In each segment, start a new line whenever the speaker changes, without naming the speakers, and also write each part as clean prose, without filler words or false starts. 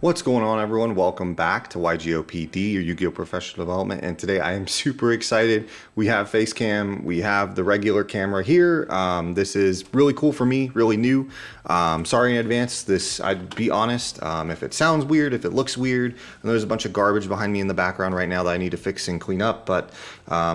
What's going on, everyone? Welcome back to YGOPD, your Yu-Gi-Oh! Professional Development. And today I am super excited. We have Facecam, we have the regular camera here. This is really cool for me, really new. Sorry in advance. I'd be honest, if it sounds weird, if it looks weird, and there's a bunch of garbage behind me in the background right now that I need to fix and clean up. But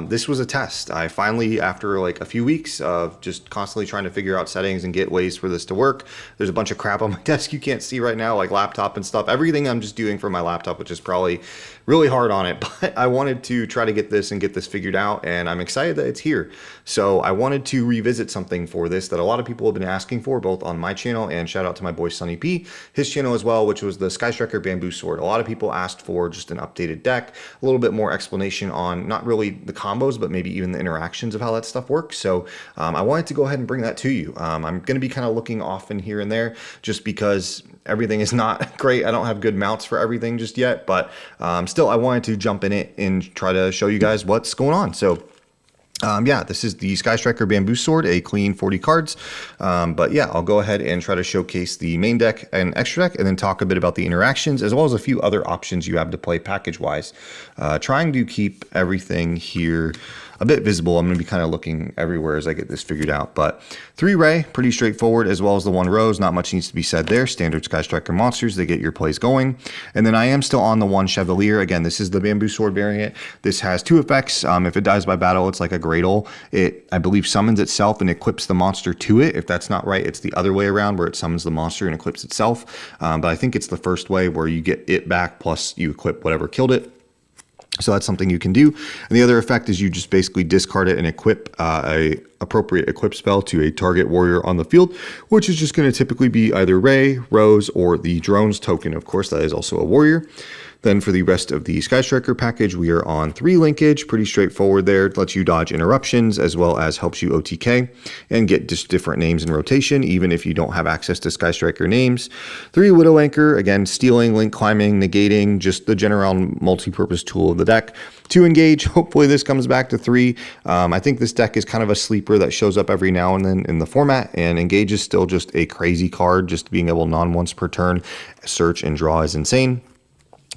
this was a test. I finally, after like a few weeks of just constantly trying to figure out settings and get ways for this to work, there's a bunch of crap on my desk you can't see right now, like laptop and stuff. Everything I'm just doing from my laptop, which is probably really hard on it, but I wanted to try to get this figured out, and I'm excited that it's here. So I wanted to revisit something for this that a lot of people have been asking for, both on my channel and shout out to my boy Sunny P, his channel as well, which was the Sky Striker Bamboo Sword. A lot of people asked for just an updated deck, a little bit more explanation on not really the combos, but maybe even the interactions of how that stuff works. So I wanted to go ahead and bring that to you. I'm going to be kind of looking off in here and there just because everything is not great. I don't have good mounts for everything just yet, but still I wanted to jump in it and try to show you guys what's going on. So yeah, this is the Sky Striker Bamboo Sword, a clean 40 cards. But yeah, I'll go ahead and try to showcase the main deck and extra deck, and then talk a bit about the interactions, as well as a few other options you have to play package-wise. Trying to keep everything here a bit visible. I'm going to be kind of looking everywhere as I get this figured out. But 3 Ray, pretty straightforward, as well as the 1 Rose. Not much needs to be said there. Standard Sky Striker monsters, they get your plays going. And then I am still on the 1 Chevalier. Again, this is the Bamboo Sword variant. This has 2 effects. If it dies by battle, it's like a Gradle. It, I believe, summons itself and equips the monster to it. If that's not right, it's the other way around, where it summons the monster and equips itself. But I think it's the first way, where you get it back plus you equip whatever killed it. So that's something you can do. And the other effect is you just basically discard it and equip a appropriate equip spell to a target warrior on the field, which is just going to typically be either Ray, Rose, or the Drones token. Of course, that is also a warrior. Then for the rest of the Sky Striker package, we are on 3 linkage, pretty straightforward there. It lets you dodge interruptions, as well as helps you OTK and get just different names in rotation, even if you don't have access to Sky Striker names. 3 Widow Anchor, again, stealing, link climbing, negating, just the general multi-purpose tool of the deck. 2 Engage, hopefully this comes back to 3. I think this deck is kind of a sleeper that shows up every now and then in the format, and Engage is still just a crazy card. Just being able non-once per turn, search and draw is insane.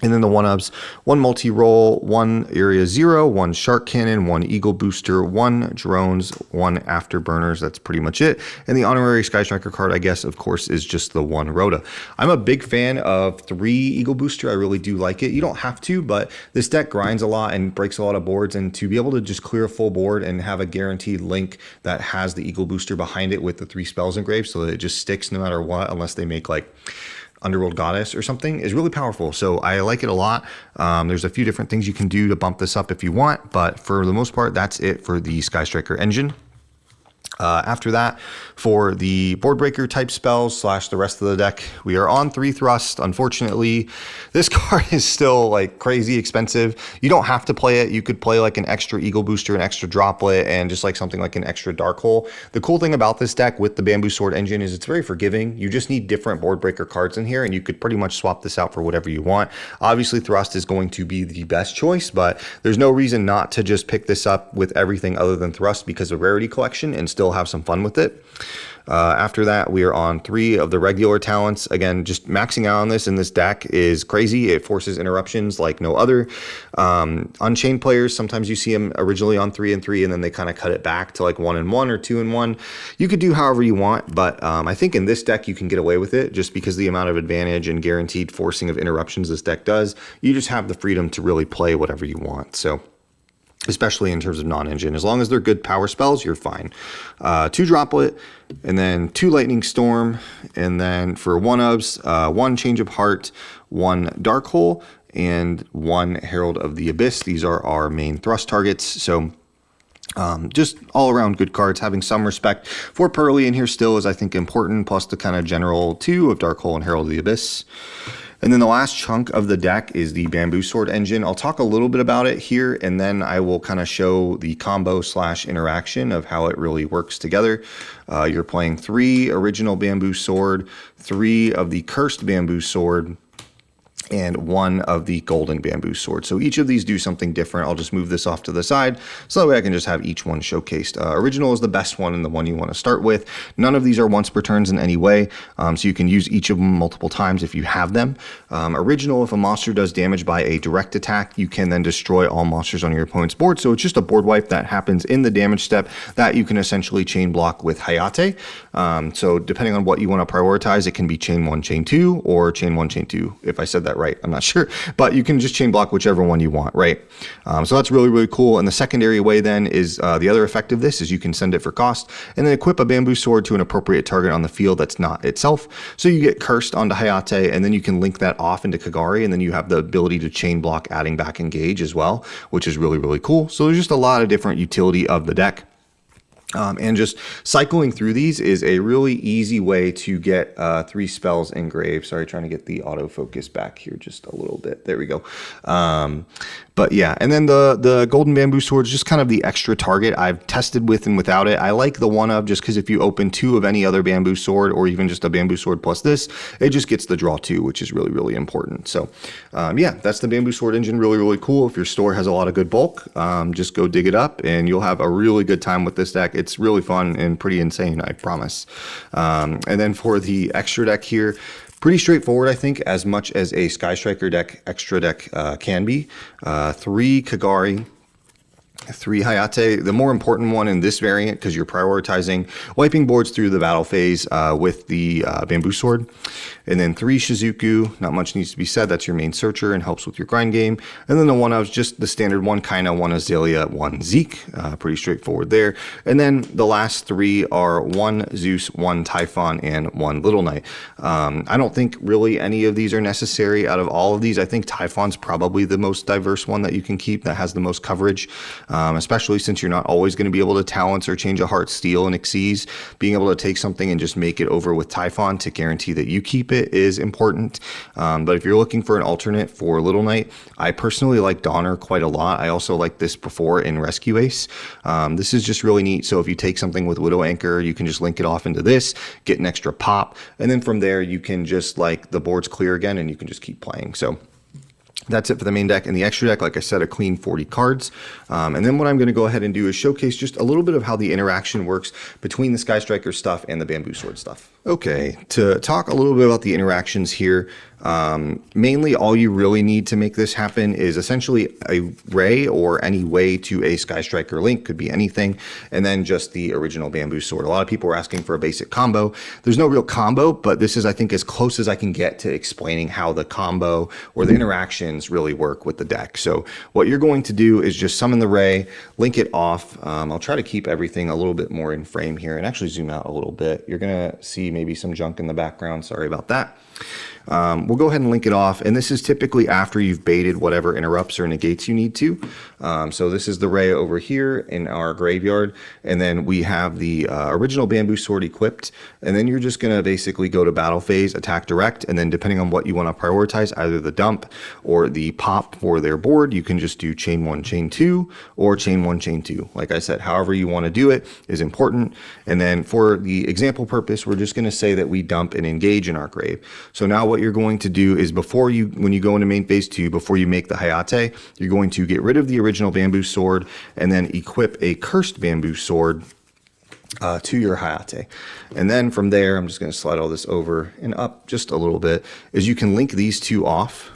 And then the 1-ups, 1 multi-roll, 1 area 0, 1 shark cannon, 1 eagle booster, 1 drones, 1 afterburners. That's pretty much it. And the honorary Sky Striker card, I guess, of course, is just the 1 Rhoda. I'm a big fan of 3 eagle booster. I really do like it. You don't have to, but this deck grinds a lot and breaks a lot of boards. And to be able to just clear a full board and have a guaranteed link that has the eagle booster behind it with the 3 spells engraved, so that it just sticks no matter what, unless they make like Underworld Goddess or something, is really powerful. So I like it a lot. There's a few different things you can do to bump this up if you want, but for the most part, that's it for the Sky Striker engine. After that, for the board breaker type spells / the rest of the deck, we are on 3 Thrust. Unfortunately, this card is still like crazy expensive. You don't have to play it. You could play like an extra Eagle Booster, an extra Droplet, and just like something like an extra Dark Hole. The cool thing about this deck with the Bamboo Sword engine is it's very forgiving. You just need different board breaker cards in here, and you could pretty much swap this out for whatever you want. Obviously, Thrust is going to be the best choice, but there's no reason not to just pick this up with everything other than Thrust because of Rarity Collection and still have some fun with it. After that, we are on 3 of the regular talents. Again, just maxing out on this in this deck is crazy. It forces interruptions like no other. Unchained players, sometimes you see them originally on 3 and 3, and then they kind of cut it back to like 1 and 1 or 2 and 1. You could do however you want, but I think in this deck you can get away with it just because the amount of advantage and guaranteed forcing of interruptions this deck does. You just have the freedom to really play whatever you want. So, especially in terms of non-engine, as long as they're good power spells, you're fine. 2 Droplet, and then 2 Lightning Storm, and then for 1-ups, 1 Change of Heart, 1 Dark Hole, and 1 Herald of the Abyss. These are our main Thrust targets. So just all around good cards. Having some respect for Pearly in here still is, I think, important, plus the kind of general 2 of Dark Hole and Herald of the Abyss. And then the last chunk of the deck is the Bamboo Sword engine. I'll talk a little bit about it here, and then I will kind of show the combo / interaction of how it really works together. You're playing 3 original Bamboo Sword, 3 of the Cursed Bamboo Sword, and one of the golden bamboo sword. So each of these do something different. I'll just move this off to the side so that way I can just have each one showcased. Original is the best one and the one you want to start with. None of these are once per turns in any way, so you can use each of them multiple times if you have them. Original, if a monster does damage by a direct attack, you can then destroy all monsters on your opponent's board. So it's just a board wipe that happens in the damage step that you can essentially chain block with Hayate. So depending on what you want to prioritize, it can be chain 1, chain 2, or chain 1, chain 2. If I said that right, I'm not sure, but you can just chain block whichever one you want, right? So that's really, really cool. And the secondary way then is the other effect of this is you can send it for cost and then equip a bamboo sword to an appropriate target on the field that's not itself. So you get cursed onto Hayate, and then you can link that off into Kagari, and then you have the ability to chain block adding back engage as well, which is really, really cool. So there's just a lot of different utility of the deck. And just cycling through these is a really easy way to get 3 spells engraved. Sorry, trying to get the autofocus back here just a little bit. There we go. But yeah, and then the golden bamboo sword is just kind of the extra target. I've tested with and without it. I like the one of just because if you open 2 of any other bamboo sword or even just a bamboo sword plus this, it just gets the draw 2, which is really, really important. So yeah, that's the bamboo sword engine. Really, really cool. If your store has a lot of good bulk, just go dig it up and you'll have a really good time with this deck. It's really fun and pretty insane, I promise. And then for the extra deck here, pretty straightforward, I think, as much as a Sky Striker deck, extra deck can be. 3 Kagari, 3 Hayate. The more important one in this variant, because you're prioritizing wiping boards through the battle phase with the bamboo sword. And then 3 Shizuku, not much needs to be said. That's your main searcher and helps with your grind game. And then the one of just the standard 1 Kaina, 1 Azalea, 1 Zeke. Pretty straightforward there. And then the last 3 are 1 Zeus, 1 Typhon, and 1 Little Knight. I don't think really any of these are necessary out of all of these. I think Typhon's probably the most diverse one that you can keep that has the most coverage, especially since you're not always going to be able to talents or change a Heart Steel and Xyz. Being able to take something and just make it over with Typhon to guarantee that you keep it is important. But if you're looking for an alternate for Little Knight, I personally like Donner quite a lot. I also like this before in Rescue Ace. This is just really neat. So if you take something with Widow Anchor, you can just link it off into this, get an extra pop, and then from there you can just like the board's clear again and you can just keep playing. So that's it for the main deck. And the extra deck, like I said, a clean 40 cards. And then what I'm going to go ahead and do is showcase just a little bit of how the interaction works between the Sky Striker stuff and the bamboo sword stuff. Okay, to talk a little bit about the interactions here, mainly all you really need to make this happen is essentially a ray or any way to a Sky Striker link, could be anything, and then just the original bamboo sword. A lot of people are asking for a basic combo. There's no real combo, but this is, I think, as close as I can get to explaining how the combo or the interactions really work with the deck. So what you're going to do is just summon the ray, link it off. I'll try to keep everything a little bit more in frame here and actually zoom out a little bit. You're going to see maybe some junk in the background. Sorry about that. We'll go ahead and link it off, and this is typically after you've baited whatever interrupts or negates you need to. So this is the ray over here in our graveyard, and then we have the original bamboo sword equipped, and then you're just going to basically go to battle phase, attack direct, and then depending on what you want to prioritize, either the dump or the pop for their board, you can just do chain 1, chain 2, or chain 1, chain 2. Like I said, however you want to do it is important. And then for the example purpose, we're just going to say that we dump and engage in our grave. So now what you're going to do is when you go into main phase 2, before you make the Hayate, you're going to get rid of the original bamboo sword and then equip a cursed bamboo sword to your Hayate. And then from there, I'm just going to slide all this over and up just a little bit, is you can link these 2 off.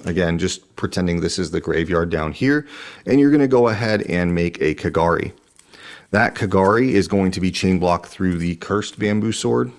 Again, just pretending this is the graveyard down here, and you're going to go ahead and make a Kagari. That Kagari is going to be chain blocked through the cursed bamboo sword.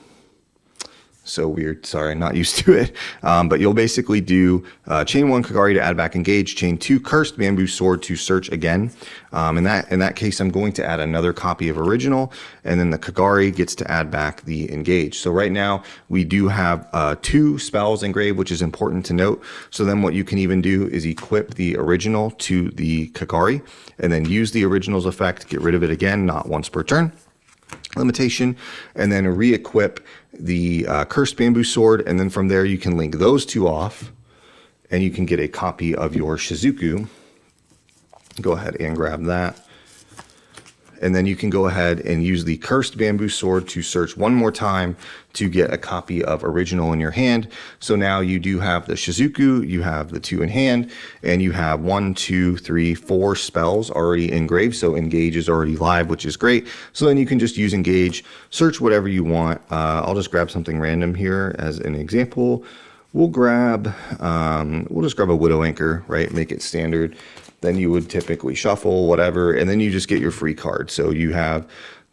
So weird, sorry, not used to it. But you'll basically do chain 1 Kagari to add back engage, chain 2 cursed bamboo sword to search again. In that case, I'm going to add another copy of original, and then the Kagari gets to add back the engage. So right now we do have 2 spells engraved, which is important to note. So then what you can even do is equip the original to the Kagari, and then use the original's effect, get rid of it again, not once per turn. Limitation, and then re-equip the cursed bamboo sword, and then from there you can link those 2 off and you can get a copy of your Shizuku. Go ahead and grab that, and then you can go ahead and use the Cursed Bamboo Sword to search one more time to get a copy of Original in your hand. So now you do have the Shizuku, you have the 2 in hand, and you have 1, 2, 3, 4 spells already engraved. So Engage is already live, which is great. So then you can just use Engage, search whatever you want. I'll just grab something random here as an example. We'll just grab a Widow Anchor, right? Make it standard. Then you would typically shuffle, whatever, and then you just get your free card. So you have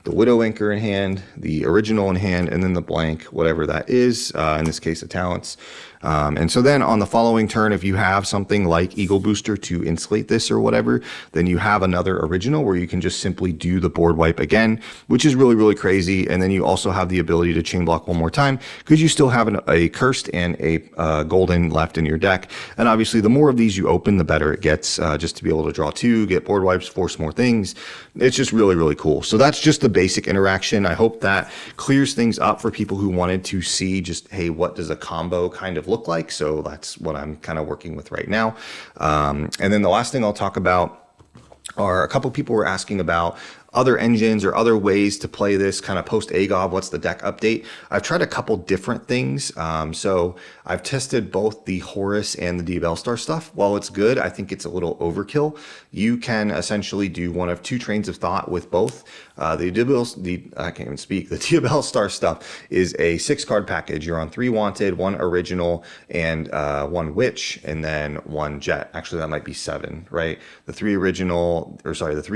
the Widow Anchor in hand, the Original in hand, and then the blank, whatever that is, in this case, the talents. And so then on the following turn, if you have something like Eagle Booster to insulate this or whatever, then you have another Original where you can just simply do the board wipe again, which is really, really crazy. And then you also have the ability to chain block one more time because you still have a Cursed and a Golden left in your deck. And obviously, the more of these you open, the better it gets, just to be able to draw 2, get board wipes, force more things. It's just really, really cool. So that's just the basic interaction. I hope that clears things up for people who wanted to see just, hey, what does a combo kind of look like? So that's what I'm kind of working with right now. And then the last thing I'll talk about are a couple people were asking about other engines or other ways to play this kind of post AGOV. What's the deck update? I've tried a couple different things. So I've tested both the Horus and the Diabellstar stuff. While it's good, I think it's a little overkill. You can essentially do one of 2 trains of thought with both. I can't even speak. The Diabellstar stuff is a 6-card package. You're on 3 Wanted, 1 Original, and 1 Witch, and then 1 Jet. Actually, that might be 7, right? The 3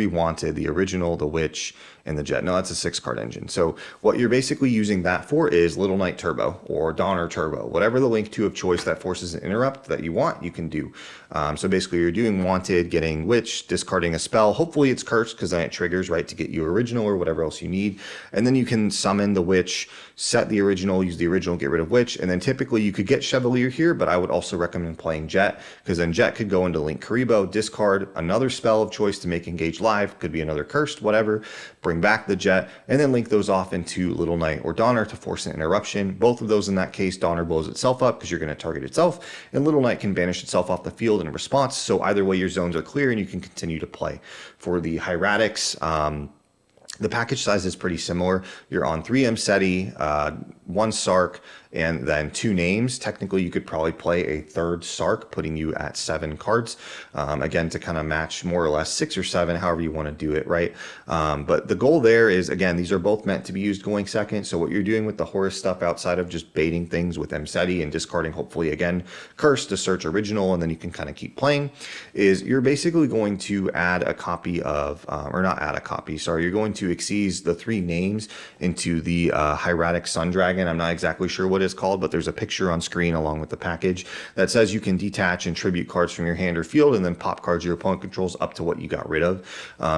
Wanted, the Original, the Witch, and the Jet. No, that's a 6-card engine. So what you're basically using that for is Little Knight Turbo or Donner Turbo, whatever the link to of choice that forces an interrupt that you want, you can do. So basically you're doing Wanted, getting Witch, discarding a spell. Hopefully it's Cursed because then it triggers, right, to get you Original or whatever else you need. And then you can summon the Witch, set the Original, use the Original, get rid of Witch. And then typically you could get Chevalier here, but I would also recommend playing Jet because then Jet could go into Link Karibo, discard another spell of choice to make Engage live. Could be another Cursed, whatever. Bring back the Jet, and then link those off into Little Knight or Donner to force an interruption. Both of those in that case, Donner blows itself up because you're going to target itself, and Little Knight can banish itself off the field in response. So either way, your zones are clear and you can continue to play. For the Hieratics, the package size is pretty similar. You're on 3 Mseti, 1 Sark, and then 2 names. Technically, you could probably play a 3rd Sark, putting you at 7 cards. Again, to kind of match more or less 6 or 7, however you want to do it, right? But the goal there is, again, these are both meant to be used going second. So what you're doing with the Horus stuff outside of just baiting things with Mseti and discarding, hopefully, again, Curse to search Original, and then you can kind of keep playing, is you're basically going to add a copy of, or not add a copy, sorry, you're going to exceed the 3 names into the Hieratic Sun Dragon. I'm not exactly sure what it's called, but there's a picture on screen along with the package that says you can detach and tribute cards from your hand or field and then pop cards your opponent controls up to what you got rid of.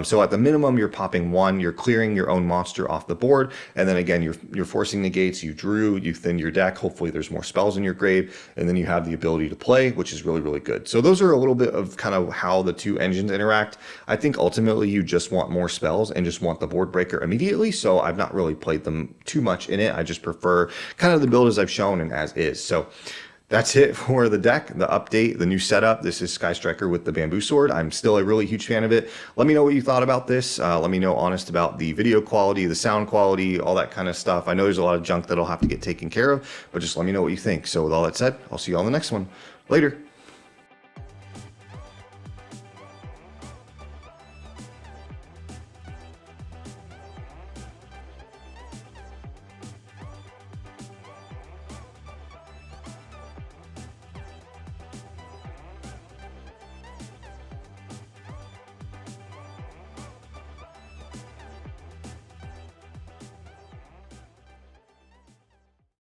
So at the minimum, you're popping 1, you're clearing your own monster off the board, and then again, you're forcing negates, you drew, you thin your deck, hopefully there's more spells in your grave, and then you have the ability to play, which is really, really good. So those are a little bit of kind of how the 2 engines interact. I think ultimately you just want more spells and just want the board breaker immediately, so I've not really played them too much in it. I just prefer kind of the build as I've shown and as is. So that's it for the deck, the update, the new setup. This is Sky Striker with the Bamboo Sword. I'm still a really huge fan of it. Let me know what you thought about this. Let me know honest about the video quality, the sound quality, all that kind of stuff. I know there's a lot of junk that'll have to get taken care of, but just let me know what you think. So with all that said, I'll see you on the next one. Later.